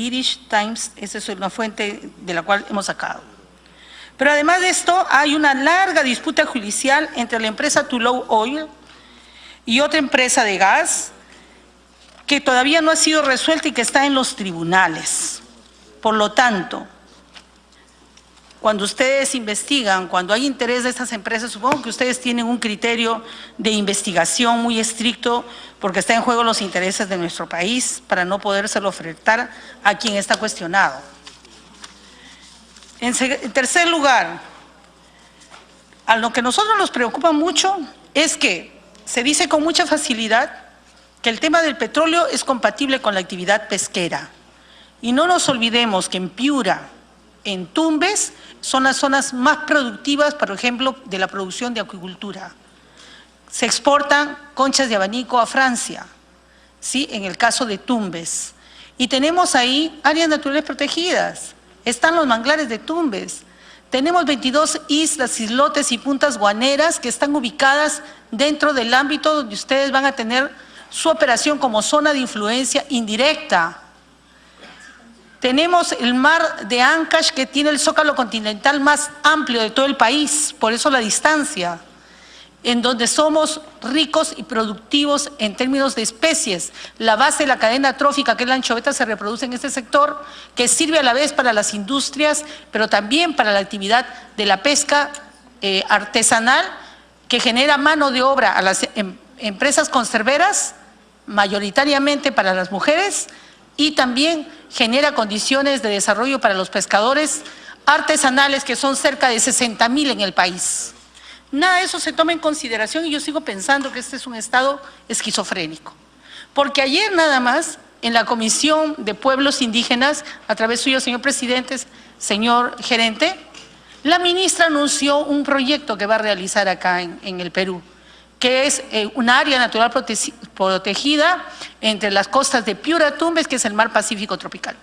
Irish Times, esa es una fuente de la cual hemos sacado. Pero además de esto, hay una larga disputa judicial entre la empresa Tullow Oil y otra empresa de gas que todavía no ha sido resuelta y que está en los tribunales. Por lo tanto, cuando ustedes investigan, cuando hay interés de estas empresas, supongo que ustedes tienen un criterio de investigación muy estricto porque está en juego los intereses de nuestro país para no podérselo ofertar a quien está cuestionado. En tercer lugar, a lo que a nosotros nos preocupa mucho es que se dice con mucha facilidad que el tema del petróleo es compatible con la actividad pesquera. Y no nos olvidemos que en Piura, en Tumbes, son las zonas más productivas, por ejemplo, de la producción de acuicultura. Se exportan conchas de abanico a Francia, ¿sí? En el caso de Tumbes. Y tenemos ahí áreas naturales protegidas. Están los manglares de Tumbes. Tenemos 22 islas, islotes y puntas guaneras que están ubicadas dentro del ámbito donde ustedes van a tener su operación como zona de influencia indirecta. Tenemos el mar de Ancash, que tiene el zócalo continental más amplio de todo el país, por eso la distancia, en donde somos ricos y productivos en términos de especies. La base de la cadena trófica, que es la anchoveta, se reproduce en este sector, que sirve a la vez para las industrias, pero también para la actividad de la pesca artesanal, que genera mano de obra a las empresas conserveras, mayoritariamente para las mujeres, y también genera condiciones de desarrollo para los pescadores artesanales, que son cerca de 60.000 en el país. Nada de eso se toma en consideración y yo sigo pensando que este es un estado esquizofrénico. Porque ayer nada más, en la Comisión de Pueblos Indígenas, a través suyo, señor presidente, señor gerente, la ministra anunció un proyecto que va a realizar acá en el Perú, que es un área natural protegida entre las costas de Piura, Tumbes, que es el mar Pacífico tropical.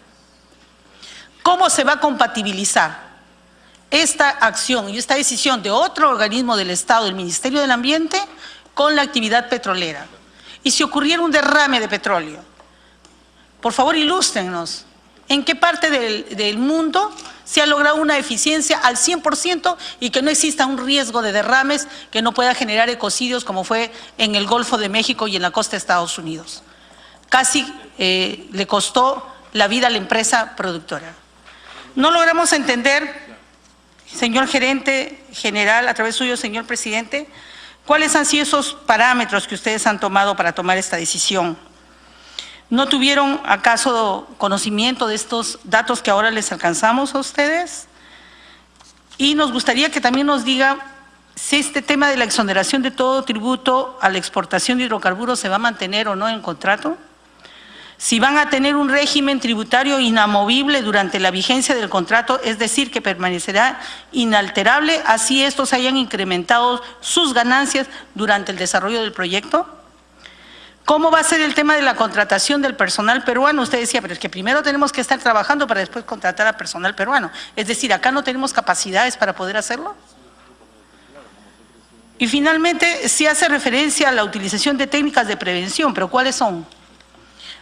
¿Cómo se va a compatibilizar esta acción y esta decisión de otro organismo del Estado, el Ministerio del Ambiente, con la actividad petrolera? Y si ocurriera un derrame de petróleo, por favor ilústrenos, ¿en qué parte del mundo se ha logrado una eficiencia al 100% y que no exista un riesgo de derrames que no pueda generar ecocidios como fue en el Golfo de México y en la costa de Estados Unidos? Casi le costó la vida a la empresa productora. No logramos entender, señor gerente general, a través suyo, señor presidente, cuáles han sido esos parámetros que ustedes han tomado para tomar esta decisión. ¿No tuvieron acaso conocimiento de estos datos que ahora les alcanzamos a ustedes? Y nos gustaría que también nos diga si este tema de la exoneración de todo tributo a la exportación de hidrocarburos se va a mantener o no en el contrato. Si van a tener un régimen tributario inamovible durante la vigencia del contrato, es decir, que permanecerá inalterable, así estos hayan incrementado sus ganancias durante el desarrollo del proyecto. ¿Cómo va a ser el tema de la contratación del personal peruano? Usted decía, pero es que primero tenemos que estar trabajando para después contratar a personal peruano. Es decir, ¿acá no tenemos capacidades para poder hacerlo? Y finalmente, se hace referencia a la utilización de técnicas de prevención, pero ¿cuáles son?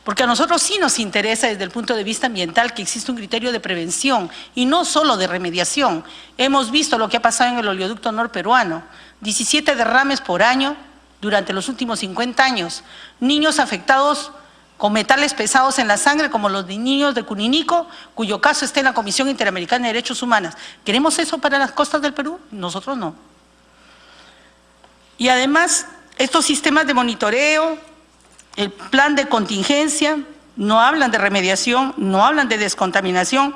Porque a nosotros sí nos interesa desde el punto de vista ambiental que existe un criterio de prevención y no solo de remediación. Hemos visto lo que ha pasado en el oleoducto norperuano, 17 derrames por año durante los últimos 50 años, niños afectados con metales pesados en la sangre, como los niños de Cuninico, cuyo caso está en la Comisión Interamericana de Derechos Humanos. ¿Queremos eso para las costas del Perú? Nosotros no. Y además, estos sistemas de monitoreo, el plan de contingencia, no hablan de remediación, no hablan de descontaminación.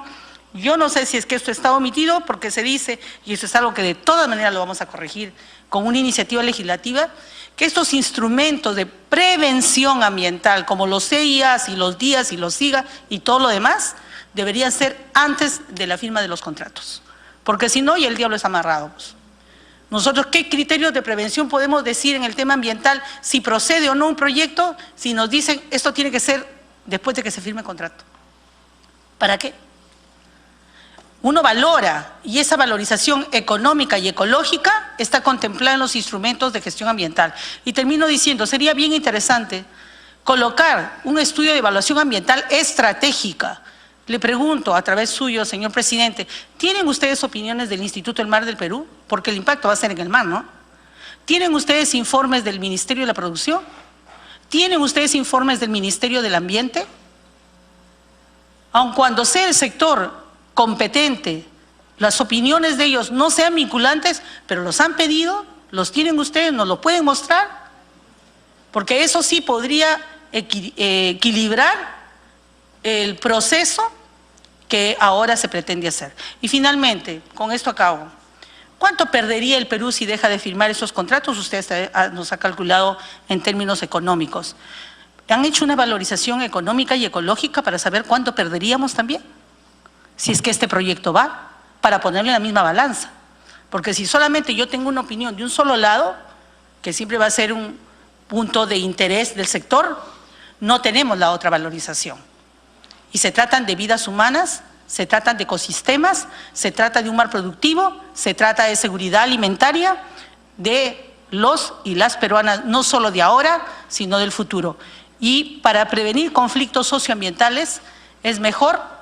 Yo no sé si es que esto está omitido porque se dice, y eso es algo que de todas maneras lo vamos a corregir con una iniciativa legislativa, que estos instrumentos de prevención ambiental, como los CIAs y los DIAs y los SIGA y todo lo demás, deberían ser antes de la firma de los contratos. Porque si no, y el diablo es amarrado. Nosotros, ¿qué criterios de prevención podemos decir en el tema ambiental si procede o no un proyecto, si nos dicen esto tiene que ser después de que se firme el contrato? ¿Para qué? Uno valora, y esa valorización económica y ecológica está contemplada en los instrumentos de gestión ambiental. Y termino diciendo, sería bien interesante colocar un estudio de evaluación ambiental estratégica Le pregunto a través suyo, señor presidente, ¿tienen ustedes opiniones del Instituto del Mar del Perú? Porque el impacto va a ser en el mar, ¿no? ¿Tienen ustedes informes del Ministerio de la Producción? ¿Tienen ustedes informes del Ministerio del Ambiente? Aun cuando sea el sector competente, las opiniones de ellos no sean vinculantes, pero los han pedido, los tienen ustedes, ¿nos lo pueden mostrar? Porque eso sí podría equilibrar el proceso que ahora se pretende hacer. Y finalmente, con esto acabo, ¿cuánto perdería el Perú si deja de firmar esos contratos? Usted nos ha calculado en términos económicos. ¿Han hecho una valorización económica y ecológica para saber cuánto perderíamos también? Si es que este proyecto va, para ponerle en la misma balanza. Porque si solamente yo tengo una opinión de un solo lado, que siempre va a ser un punto de interés del sector, no tenemos la otra valorización. Y se tratan de vidas humanas, se tratan de ecosistemas, se trata de un mar productivo, se trata de seguridad alimentaria de los y las peruanas, no solo de ahora, sino del futuro. Y para prevenir conflictos socioambientales es mejor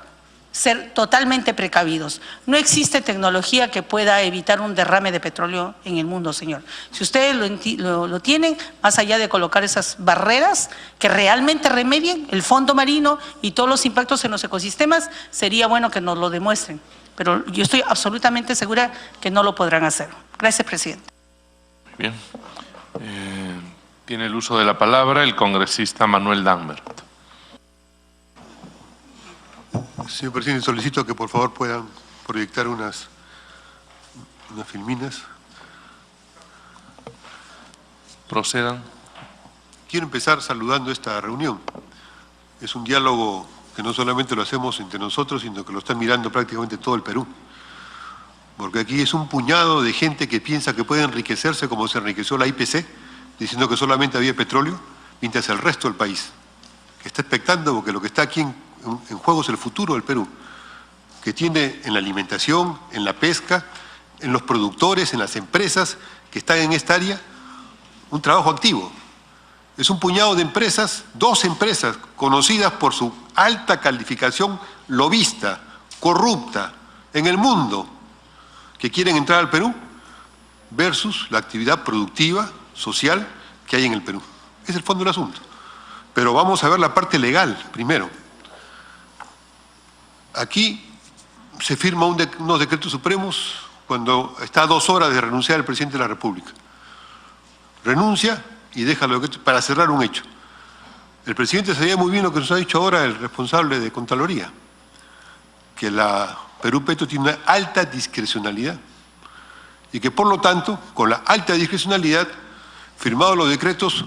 ser totalmente precavidos. No existe tecnología que pueda evitar un derrame de petróleo en el mundo, señor. Si ustedes lo tienen, más allá de colocar esas barreras que realmente remedien el fondo marino y todos los impactos en los ecosistemas, sería bueno que nos lo demuestren. Pero yo estoy absolutamente segura que no lo podrán hacer. Gracias, presidente. Bien. Tiene el uso de la palabra el congresista Manuel Dagmert. Señor presidente, solicito que por favor puedan proyectar unas filminas. Procedan. Quiero empezar saludando esta reunión. Es un diálogo que no solamente lo hacemos entre nosotros, sino que lo está mirando prácticamente todo el Perú. Porque aquí es un puñado de gente que piensa que puede enriquecerse como se enriqueció la IPC, diciendo que solamente había petróleo, mientras el resto del país, que está expectando, porque lo que está aquí en juego es el futuro del Perú, que tiene en la alimentación, en la pesca, en los productores, en las empresas que están en esta área, un trabajo activo. Es un puñado de empresas, 2 empresas conocidas por su alta calificación lobista, corrupta, en el mundo, que quieren entrar al Perú, versus la actividad productiva, social, que hay en el Perú. Es el fondo del asunto. Pero vamos a ver la parte legal primero. Aquí se firma unos decretos supremos cuando está a 2 horas de renunciar el presidente de la República. Renuncia y deja los decretos para cerrar un hecho. El presidente sabía muy bien lo que nos ha dicho ahora el responsable de Contraloría, que la Perú Petro tiene una alta discrecionalidad y que por lo tanto, con la alta discrecionalidad, firmados los decretos,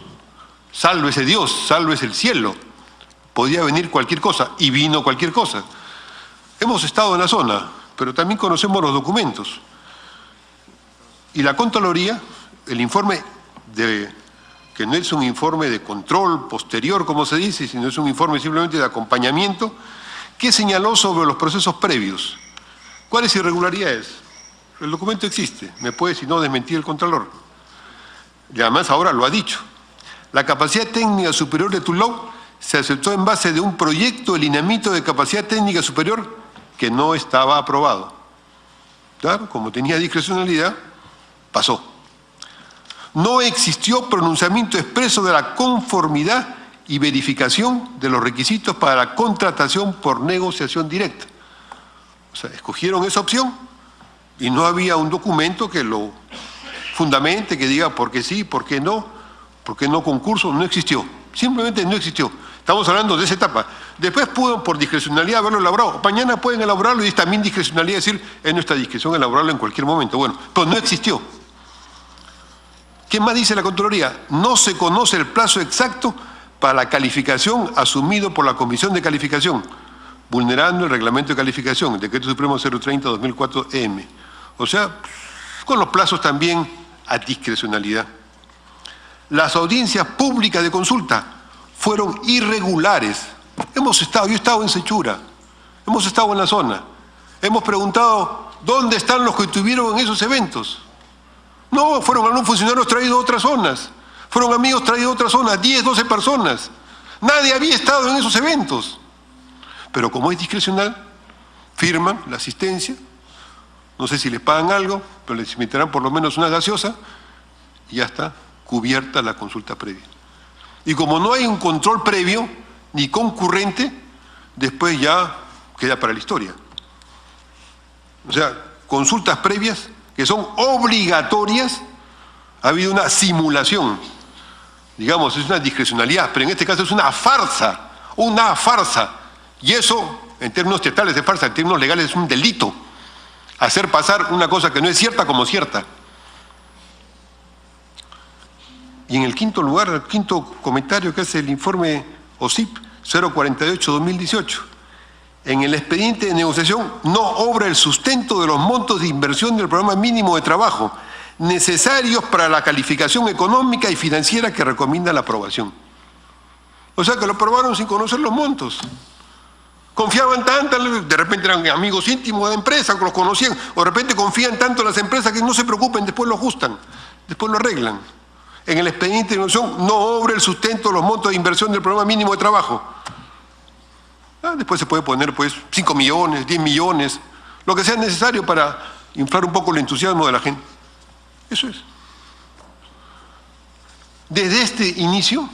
sálvese Dios, sálvese el cielo, podía venir cualquier cosa y vino cualquier cosa. Hemos estado en la zona, pero también conocemos los documentos. Y la Contraloría, el informe que no es un informe de control posterior, como se dice, sino es un informe simplemente de acompañamiento, que señaló sobre los procesos previos. ¿Cuáles irregularidades? El documento existe, me puede si no desmentir el Contralor. Y además ahora lo ha dicho. La capacidad técnica superior de Tullow se aceptó en base de un proyecto de lineamiento de capacidad técnica superior que no estaba aprobado. Claro, como tenía discrecionalidad, pasó. No existió pronunciamiento expreso de la conformidad y verificación de los requisitos para la contratación por negociación directa. O sea, escogieron esa opción y no había un documento que lo fundamente, que diga por qué sí, por qué no concurso, no existió. Simplemente no existió. Estamos hablando de esa etapa. Después pudo, por discrecionalidad, haberlo elaborado. Mañana pueden elaborarlo y es también discrecionalidad decir, es nuestra discreción elaborarlo en cualquier momento. Bueno, pero no existió. ¿Qué más dice la Contraloría? No se conoce el plazo exacto para la calificación asumido por la Comisión de Calificación, vulnerando el reglamento de calificación, el Decreto Supremo 030-2004-EM. O sea, con los plazos también a discrecionalidad. Las audiencias públicas de consulta fueron irregulares. Yo he estado en Sechura, hemos estado en la zona, hemos preguntado ¿dónde están los que estuvieron en esos eventos? No, fueron algunos funcionarios traídos de otras zonas, fueron amigos traídos de otras zonas, 10, 12 personas. Nadie había estado en esos eventos. Pero como es discrecional, firman la asistencia, no sé si les pagan algo, pero les invitarán por lo menos una gaseosa y ya está cubierta la consulta previa. Y como no hay un control previo ni concurrente, después ya queda para la historia. O sea, consultas previas que son obligatorias, ha habido una simulación, digamos, es una discrecionalidad, pero en este caso es una farsa, una farsa. Y eso, en términos teatrales de farsa, en términos legales es un delito. Hacer pasar una cosa que no es cierta como cierta. Y en el quinto lugar, el quinto comentario que hace el informe OSIP 048-2018. En el expediente de negociación no obra el sustento de los montos de inversión del programa mínimo de trabajo necesarios para la calificación económica y financiera que recomienda la aprobación. O sea que lo aprobaron sin conocer los montos. Confiaban tanto, de repente eran amigos íntimos de empresas, los conocían, o de repente confían tanto en las empresas que no se preocupen, después lo ajustan, después lo arreglan. En el expediente de negociación no obra el sustento de los montos de inversión del programa mínimo de trabajo. Después se puede poner pues 5 millones, 10 millones, lo que sea necesario para inflar un poco el entusiasmo de la gente. Eso es. Desde este inicio,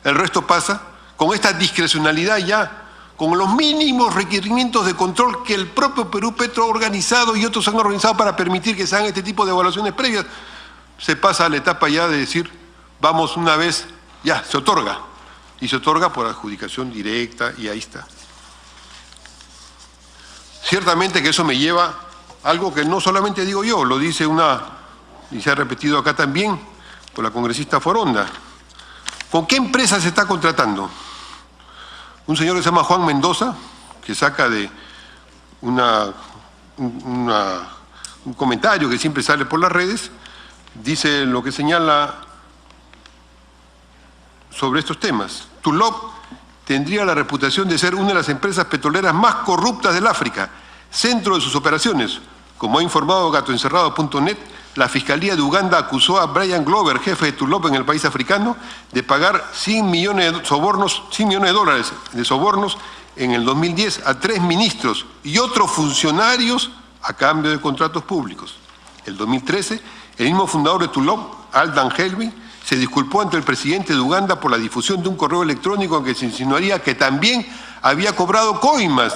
el resto pasa con esta discrecionalidad ya, con los mínimos requerimientos de control que el propio Perú Petro ha organizado y otros han organizado para permitir que se hagan este tipo de evaluaciones previas. Se pasa a la etapa ya de decir, vamos una vez, ya, se otorga. Y se otorga por adjudicación directa y ahí está. Ciertamente que eso me lleva a algo que no solamente digo yo, lo dice y se ha repetido acá también por la congresista Foronda. ¿Con qué empresa se está contratando? Un señor que se llama Juan Mendoza, que saca de un comentario que siempre sale por las redes, dice lo que señala sobre estos temas. Tullow tendría la reputación de ser una de las empresas petroleras más corruptas del África, centro de sus operaciones. Como ha informado gatoencerrado.net, la Fiscalía de Uganda acusó a Brian Glover, jefe de Tullow en el país africano, de pagar 100 millones de dólares de sobornos en el 2010 a 3 ministros y otros funcionarios a cambio de contratos públicos. En 2013, el mismo fundador de Tullow, Aldan Helby, se disculpó ante el presidente de Uganda por la difusión de un correo electrónico en que se insinuaría que también había cobrado coimas.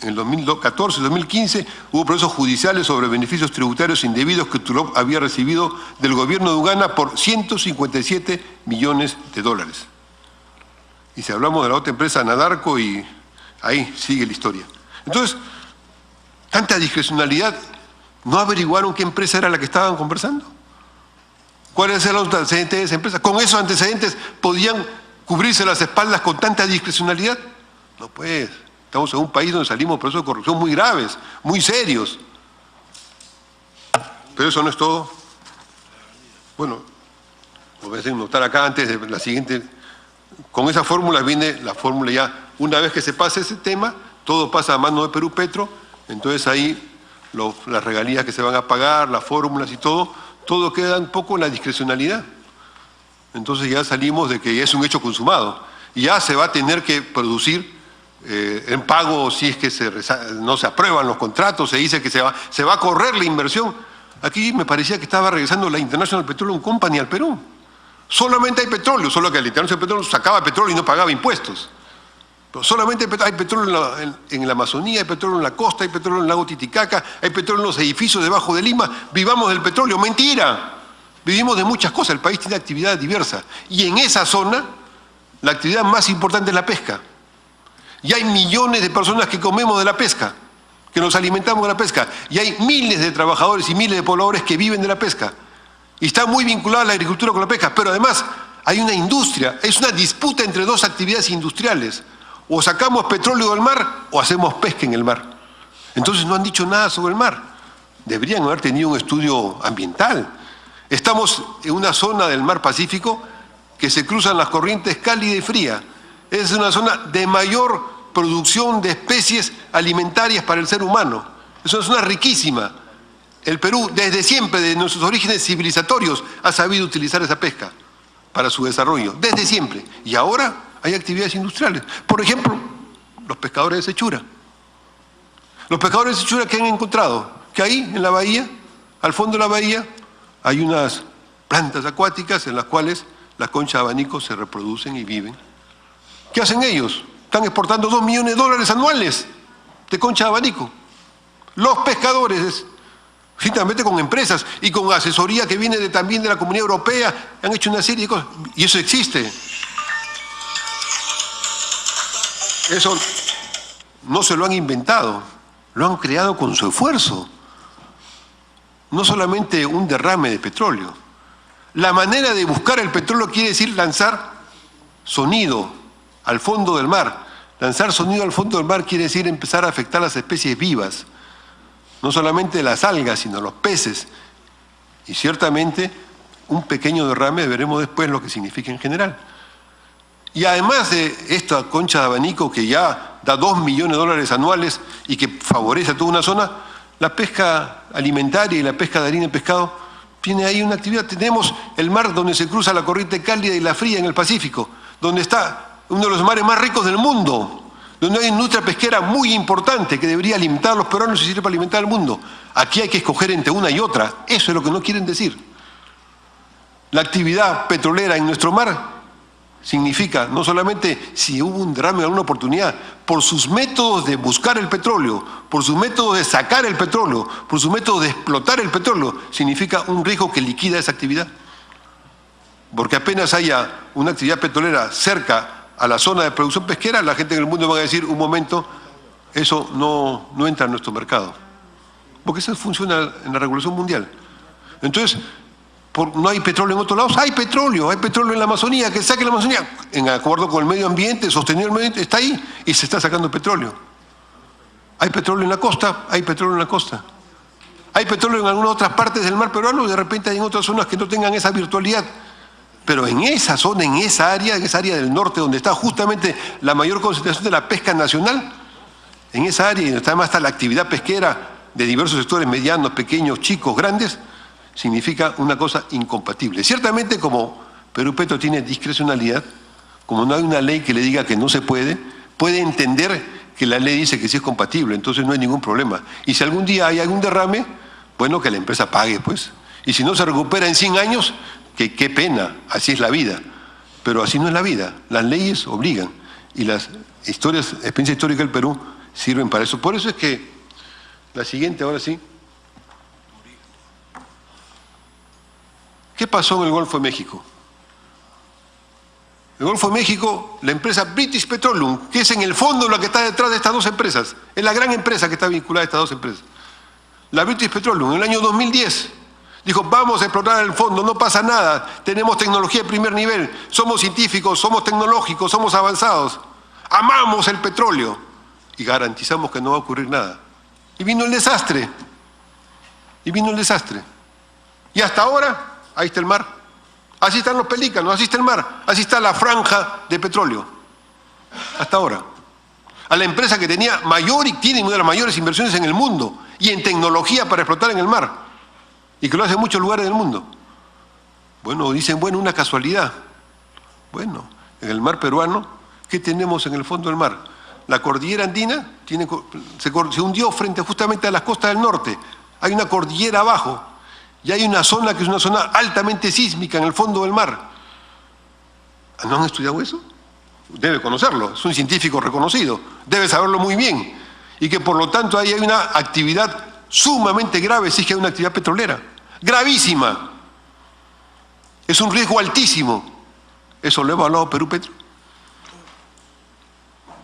En el 2014 y 2015 hubo procesos judiciales sobre beneficios tributarios indebidos que Tullow había recibido del gobierno de Uganda por 157 millones de dólares. Y si hablamos de la otra empresa, Nadarco, y ahí sigue la historia. Entonces, tanta discrecionalidad, ¿no averiguaron qué empresa era la que estaban conversando? ¿Cuáles eran los antecedentes de esa empresa? ¿Con esos antecedentes podían cubrirse las espaldas con tanta discrecionalidad? No, pues, estamos en un país donde salimos procesos de corrupción muy graves, muy serios. Pero eso no es todo. Bueno, lo voy a hacer notar acá antes de la siguiente. Con esa fórmula viene la fórmula ya. Una vez que se pase ese tema, todo pasa a mano de Perú Petro, entonces ahí las regalías que se van a pagar, las fórmulas y todo queda un poco en la discrecionalidad. Entonces ya salimos de que ya es un hecho consumado. Y ya se va a tener que producir en pago si es que no se aprueban los contratos, se dice que se va a correr la inversión. Aquí me parecía que estaba regresando la International Petroleum Company al Perú. Solamente hay petróleo, solo que la International Petroleum sacaba petróleo y no pagaba impuestos. Pero solamente hay petróleo en la Amazonía, hay petróleo en la costa, hay petróleo en el lago Titicaca, hay petróleo en los edificios debajo de Lima. Vivamos del petróleo. ¡Mentira! Vivimos de muchas cosas, el país tiene actividad diversa. Y en esa zona, la actividad más importante es la pesca. Y hay millones de personas que comemos de la pesca, que nos alimentamos de la pesca. Y hay miles de trabajadores y miles de pobladores que viven de la pesca. Y está muy vinculada la agricultura con la pesca. Pero además hay una industria, es una disputa entre dos actividades industriales. O sacamos petróleo del mar o hacemos pesca en el mar. Entonces no han dicho nada sobre el mar. Deberían haber tenido un estudio ambiental. Estamos en una zona del mar Pacífico que se cruzan las corrientes cálida y fría. Es una zona de mayor producción de especies alimentarias para el ser humano. Es una zona riquísima. El Perú, desde siempre, desde nuestros orígenes civilizatorios, ha sabido utilizar esa pesca para su desarrollo. Desde siempre. Y ahora hay actividades industriales. Por ejemplo, Los pescadores de Sechura. Los pescadores de Sechura, ¿qué han encontrado? Que ahí, en la bahía, al fondo de la bahía, hay unas plantas acuáticas en las cuales las conchas de abanico se reproducen y viven. ¿Qué hacen ellos? Están exportando $2 millones anuales de concha de abanico. Los pescadores, juntamente con empresas y con asesoría que viene también de la Comunidad Europea, han hecho una serie de cosas. Y eso existe. Eso no se lo han inventado, lo han creado con su esfuerzo. No solamente un derrame de petróleo. La manera de buscar el petróleo quiere decir lanzar sonido al fondo del mar. Lanzar sonido al fondo del mar quiere decir empezar a afectar las especies vivas. No solamente las algas, sino los peces. Y ciertamente un pequeño derrame, veremos después lo que significa en general. Y además de esta concha de abanico que ya da $2 millones anuales y que favorece a toda una zona, la pesca alimentaria y la pesca de harina y pescado tiene ahí una actividad. Tenemos el mar donde se cruza la corriente cálida y la fría en el Pacífico, donde está uno de los mares más ricos del mundo, donde hay una industria pesquera muy importante que debería alimentar a los peruanos y sirve para alimentar al mundo. Aquí hay que escoger entre una y otra. Eso es lo que no quieren decir. La actividad petrolera en nuestro mar significa, no solamente si hubo un derrame en alguna oportunidad, por sus métodos de buscar el petróleo, por sus métodos de sacar el petróleo, por sus métodos de explotar el petróleo, significa un riesgo que liquida esa actividad. Porque apenas haya una actividad petrolera cerca a la zona de producción pesquera, la gente en el mundo va a decir, un momento, eso no entra en nuestro mercado. Porque eso funciona en la regulación mundial. Entonces, no hay petróleo en otros lados, hay petróleo en la Amazonía, que saque la Amazonía, en acuerdo con el medio ambiente, sostenido el medio ambiente, está ahí y se está sacando petróleo. Hay petróleo en la costa, hay petróleo en la costa. Hay petróleo en algunas otras partes del mar peruano y de repente hay en otras zonas que no tengan esa virtualidad. Pero en esa zona, en esa área del norte donde está justamente la mayor concentración de la pesca nacional, en esa área y donde además está la actividad pesquera de diversos sectores medianos, pequeños, chicos, grandes, significa una cosa incompatible. Ciertamente, como Perú Petro tiene discrecionalidad, como no hay una ley que le diga que no se puede entender que la ley dice que sí es compatible, entonces no hay ningún problema. Y si algún día hay algún derrame, bueno, que la empresa pague, pues. Y si no se recupera en 100 años, que qué pena, así es la vida. Pero así no es la vida, las leyes obligan. Y las experiencia histórica del Perú sirven para eso. Por eso es que la siguiente, ahora sí. ¿Qué pasó en el Golfo de México? En el Golfo de México, la empresa British Petroleum, que es en el fondo la que está detrás de estas dos empresas, es la gran empresa que está vinculada a estas dos empresas. La British Petroleum, en el año 2010, dijo, vamos a explorar el fondo, no pasa nada, tenemos tecnología de primer nivel, somos científicos, somos tecnológicos, somos avanzados, amamos el petróleo y garantizamos que no va a ocurrir nada. Y vino el desastre, y hasta ahora, ahí está el mar, así están los pelícanos, así está el mar, así está la franja de petróleo, hasta ahora. A la empresa que tenía mayor y tiene una de las mayores inversiones en el mundo y en tecnología para explotar en el mar, y que lo hace en muchos lugares del mundo. Bueno, dicen, bueno, una casualidad. Bueno, en el mar peruano, ¿qué tenemos en el fondo del mar? La cordillera andina se hundió frente justamente a las costas del norte. Hay una cordillera abajo y hay una zona que es una zona altamente sísmica en el fondo del mar. ¿No han estudiado eso? Debe conocerlo, es un científico reconocido, debe saberlo muy bien. Y que por lo tanto ahí hay una actividad sumamente grave si es que hay una actividad petrolera. Gravísima. Es un riesgo altísimo. ¿Eso lo ha evaluado Perú Petro?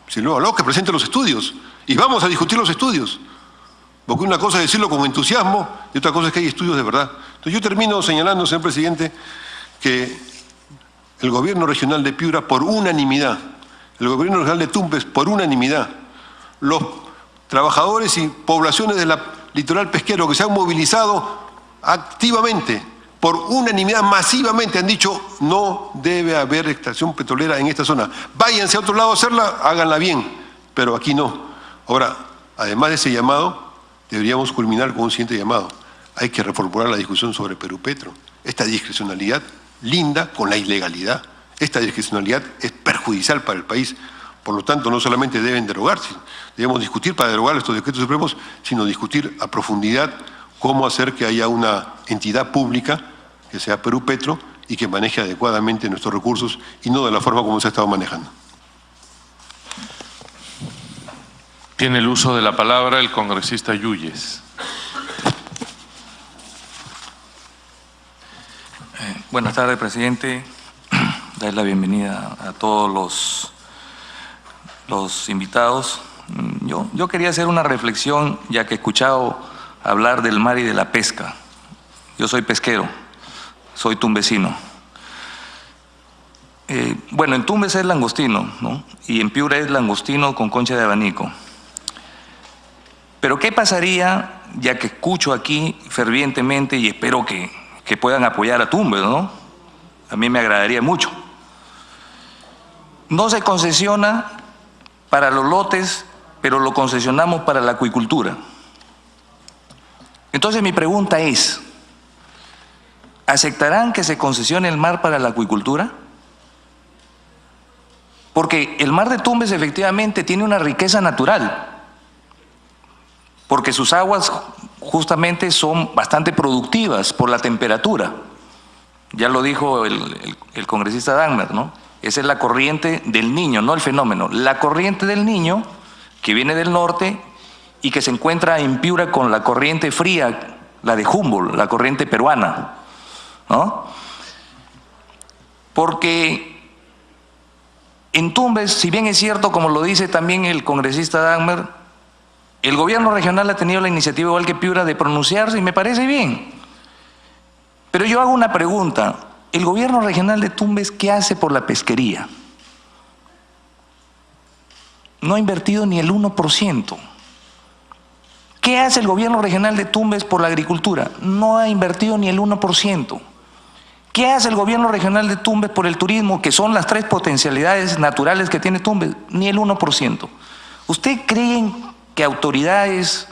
Si lo ha evaluado, que presente los estudios. Y vamos a discutir los estudios. Porque una cosa es decirlo con entusiasmo y otra cosa es que hay estudios de verdad. Entonces yo termino señalando, señor presidente, que el gobierno regional de Piura, por unanimidad, el gobierno regional de Tumbes, por unanimidad, los trabajadores y poblaciones del litoral pesquero que se han movilizado activamente, por unanimidad, masivamente, han dicho no debe haber extracción petrolera en esta zona. Váyanse a otro lado a hacerla, háganla bien, pero aquí no. Ahora, además de ese llamado, deberíamos culminar con un siguiente llamado. Hay que reformular la discusión sobre Perú Petro. Esta discrecionalidad linda con la ilegalidad. Esta discrecionalidad es perjudicial para el país, Por lo tanto, no solamente deben derogarse, debemos discutir para derogar estos decretos supremos, sino discutir a profundidad cómo hacer que haya una entidad pública, que sea Perú Petro, y que maneje adecuadamente nuestros recursos y no de la forma como se ha estado manejando. Tiene el uso de la palabra el congresista Yuyes. Buenas tardes, presidente. Dar la bienvenida a todos los invitados. Yo quería hacer una reflexión, ya que he escuchado hablar del mar y de la pesca. Yo soy pesquero, soy tumbesino. Bueno, en Tumbes es langostino, ¿no? Y en Piura es langostino con concha de abanico. Pero ¿qué pasaría, ya que escucho aquí fervientemente y espero que puedan apoyar a Tumbes, ¿no? A mí me agradaría mucho. No se concesiona para los lotes, pero lo concesionamos para la acuicultura. Entonces mi pregunta es, ¿aceptarán que se concesione el mar para la acuicultura? Porque el mar de Tumbes efectivamente tiene una riqueza natural, porque sus aguas justamente son bastante productivas por la temperatura. Ya lo dijo el congresista Dagmar, ¿no? Esa es la corriente del Niño, no el fenómeno. La corriente del Niño, que viene del norte y que se encuentra en Piura con la corriente fría, la de Humboldt, la corriente peruana, ¿no? Porque en Tumbes, si bien es cierto, como lo dice también el congresista Dagmar, el gobierno regional ha tenido la iniciativa, igual que Piura, de pronunciarse y me parece bien. Pero yo hago una pregunta. ¿El gobierno regional de Tumbes qué hace por la pesquería? No ha invertido ni el 1%. ¿Qué hace el gobierno regional de Tumbes por la agricultura? No ha invertido ni el 1%. ¿Qué hace el gobierno regional de Tumbes por el turismo, que son las 3 potencialidades naturales que tiene Tumbes? Ni el 1%. ¿Usted cree que autoridades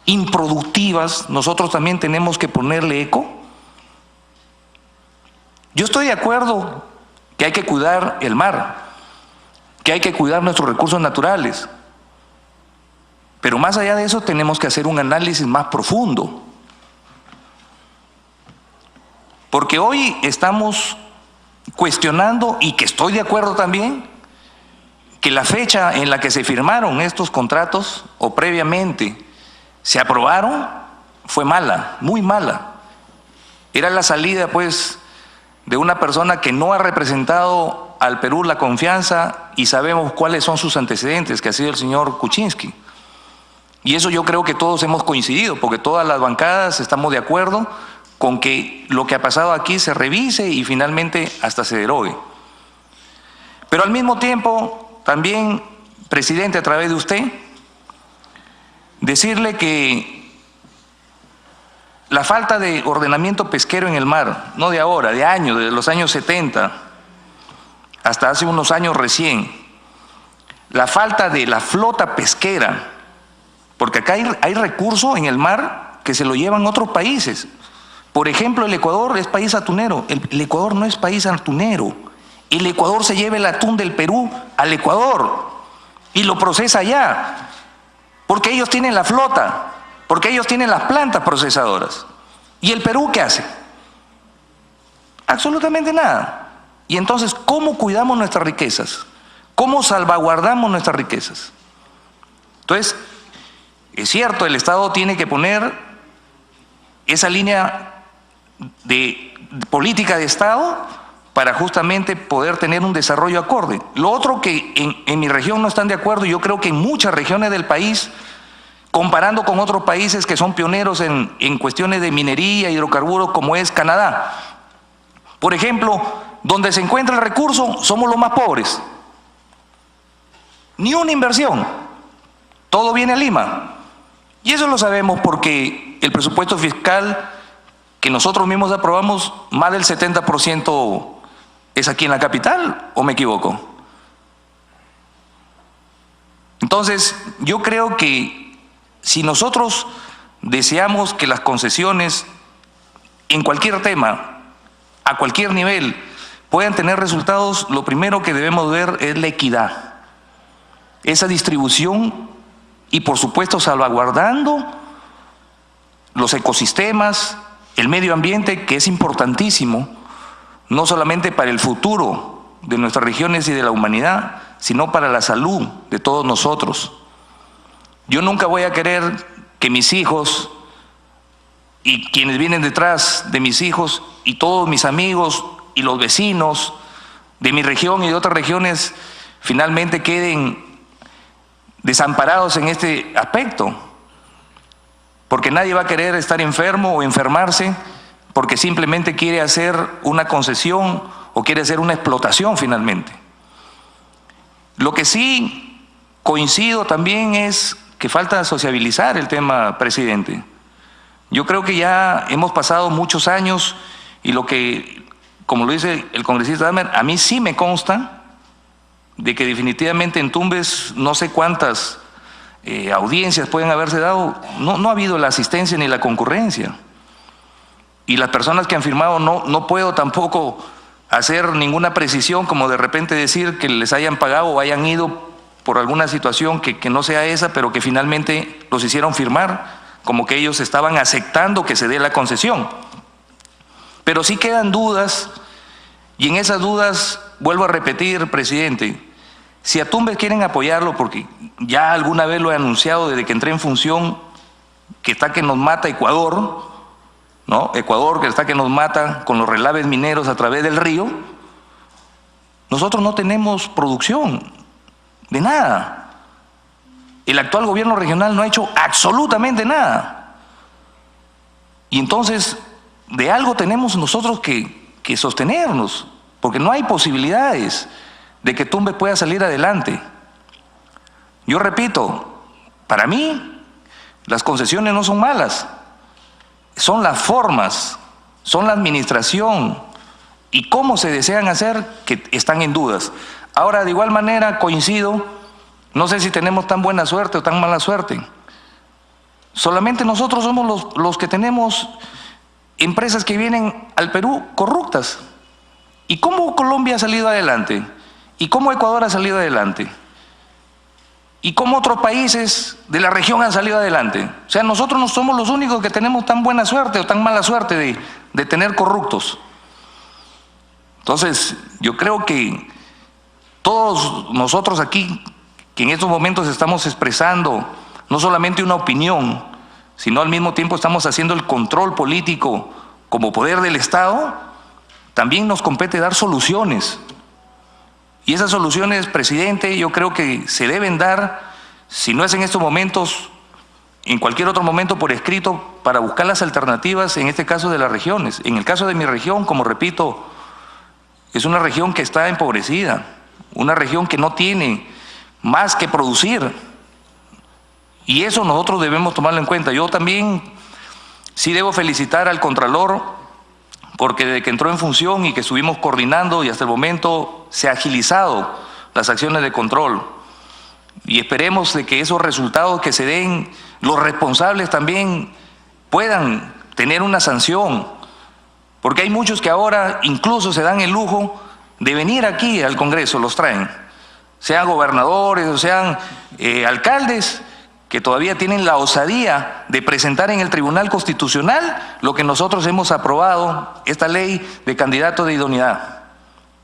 improductivas nosotros también tenemos que ponerle eco? Yo estoy de acuerdo que hay que cuidar el mar, que hay que cuidar nuestros recursos naturales, pero más allá de eso tenemos que hacer un análisis más profundo. Porque hoy estamos cuestionando, y que estoy de acuerdo también, que la fecha en la que se firmaron estos contratos o previamente se aprobaron fue mala, muy mala. Era la salida, pues, de una persona que no ha representado al Perú la confianza, y sabemos cuáles son sus antecedentes, que ha sido el señor Kuczynski. Y eso yo creo que todos hemos coincidido, porque todas las bancadas estamos de acuerdo con que lo que ha pasado aquí se revise y finalmente hasta se derogue. Pero al mismo tiempo, también, presidente, a través de usted, decirle que la falta de ordenamiento pesquero en el mar, no de ahora, de años, desde los años 70 hasta hace unos años recién, la falta de la flota pesquera, porque acá hay recursos en el mar que se lo llevan otros países. Por ejemplo, el Ecuador es país atunero. El Ecuador no es país atunero. El Ecuador se lleva el atún del Perú al Ecuador y lo procesa allá, porque ellos tienen la flota, porque ellos tienen las plantas procesadoras. ¿Y el Perú qué hace? Absolutamente nada. Y entonces, ¿cómo cuidamos nuestras riquezas? ¿Cómo salvaguardamos nuestras riquezas? Entonces, es cierto, el Estado tiene que poner esa línea de política de Estado para justamente poder tener un desarrollo acorde. Lo otro que en mi región no están de acuerdo, y yo creo que en muchas regiones del país, comparando con otros países que son pioneros en cuestiones de minería, hidrocarburos, como es Canadá. Por ejemplo, donde se encuentra el recurso, somos los más pobres. Ni una inversión. Todo viene a Lima. Y eso lo sabemos porque el presupuesto fiscal que nosotros mismos aprobamos, más del 70% es aquí en la capital, ¿o me equivoco? Entonces, yo creo que si nosotros deseamos que las concesiones en cualquier tema, a cualquier nivel, puedan tener resultados, lo primero que debemos ver es la equidad. esa distribución y, por supuesto, salvaguardando los ecosistemas, el medio ambiente, que es importantísimo, no solamente para el futuro de nuestras regiones y de la humanidad, sino para la salud de todos nosotros. Yo nunca voy a querer que mis hijos y quienes vienen detrás de mis hijos y todos mis amigos y los vecinos de mi región y de otras regiones finalmente queden desamparados en este aspecto, porque nadie va a querer estar enfermo o enfermarse porque simplemente quiere hacer una concesión o quiere hacer una explotación finalmente. Lo que sí coincido también es que falta sociabilizar el tema, presidente. Yo creo que ya hemos pasado muchos años y lo que, como lo dice el congresista Dahmer, a mí sí me consta de que definitivamente en Tumbes no sé cuántas audiencias pueden haberse dado, no ha habido la asistencia ni la concurrencia. Y las personas que han firmado no puedo tampoco hacer ninguna precisión como de repente decir que les hayan pagado o hayan ido por alguna situación que no sea esa, pero que finalmente los hicieron firmar, como que ellos estaban aceptando que se dé la concesión. Pero sí quedan dudas, y en esas dudas, vuelvo a repetir, presidente, si a Tumbes quieren apoyarlo, porque ya alguna vez lo he anunciado desde que entré en función, que está que nos mata Ecuador, ¿no? Ecuador que está que nos mata con los relaves mineros a través del río, nosotros no tenemos producción de nada. El actual gobierno regional no ha hecho absolutamente nada. Y entonces, de algo tenemos nosotros que sostenernos, porque no hay posibilidades de que Tumbes pueda salir adelante. Yo repito, para mí, las concesiones no son malas, son las formas, son la administración y cómo se desean hacer que están en dudas. Ahora, de igual manera, coincido, no sé si tenemos tan buena suerte o tan mala suerte. Solamente nosotros somos los que tenemos empresas que vienen al Perú corruptas. ¿Y cómo Colombia ha salido adelante? ¿Y cómo Ecuador ha salido adelante? ¿Y cómo otros países de la región han salido adelante? O sea, nosotros no somos los únicos que tenemos tan buena suerte o tan mala suerte de tener corruptos. Entonces, yo creo que todos nosotros aquí, que en estos momentos estamos expresando no solamente una opinión, sino al mismo tiempo estamos haciendo el control político como poder del Estado, también nos compete dar soluciones. Y esas soluciones, presidente, yo creo que se deben dar, si no es en estos momentos, en cualquier otro momento por escrito, para buscar las alternativas, en este caso de las regiones. En el caso de mi región, como repito, es una región que está empobrecida, una región que no tiene más que producir. Y eso nosotros debemos tomarlo en cuenta. Yo también sí debo felicitar al Contralor, porque desde que entró en función y que estuvimos coordinando y hasta el momento se ha agilizado las acciones de control. Y esperemos de que esos resultados que se den, los responsables también puedan tener una sanción, porque hay muchos que ahora incluso se dan el lujo de venir aquí al Congreso, los traen, sean gobernadores o sean alcaldes, que todavía tienen la osadía de presentar en el Tribunal Constitucional lo que nosotros hemos aprobado, esta ley de candidato de idoneidad.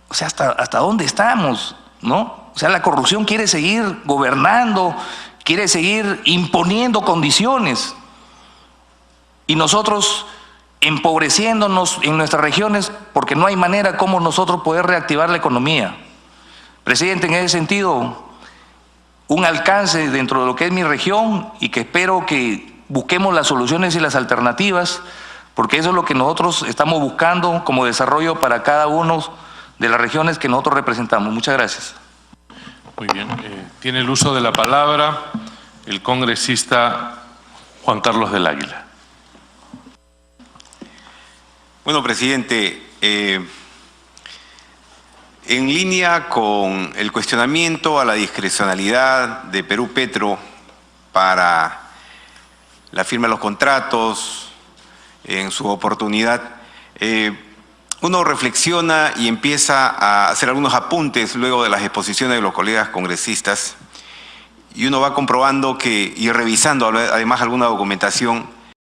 O sea, ¿hasta dónde estamos? ¿No? O sea, la corrupción quiere seguir gobernando, quiere seguir imponiendo condiciones. Y nosotros empobreciéndonos en nuestras regiones porque no hay manera como nosotros poder reactivar la economía. Presidente, en ese sentido, un alcance dentro de lo que es mi región y que espero que busquemos las soluciones y las alternativas, porque eso es lo que nosotros estamos buscando como desarrollo para cada una de las regiones que nosotros representamos. Muchas gracias. Muy bien. Tiene el uso de la palabra el congresista Juan Carlos del Águila. Bueno, presidente, en línea con el cuestionamiento a la discrecionalidad de Perú Petro para la firma de los contratos en su oportunidad, uno reflexiona y empieza a hacer algunos apuntes luego de las exposiciones de los colegas congresistas y uno va comprobando que, y revisando además alguna documentación,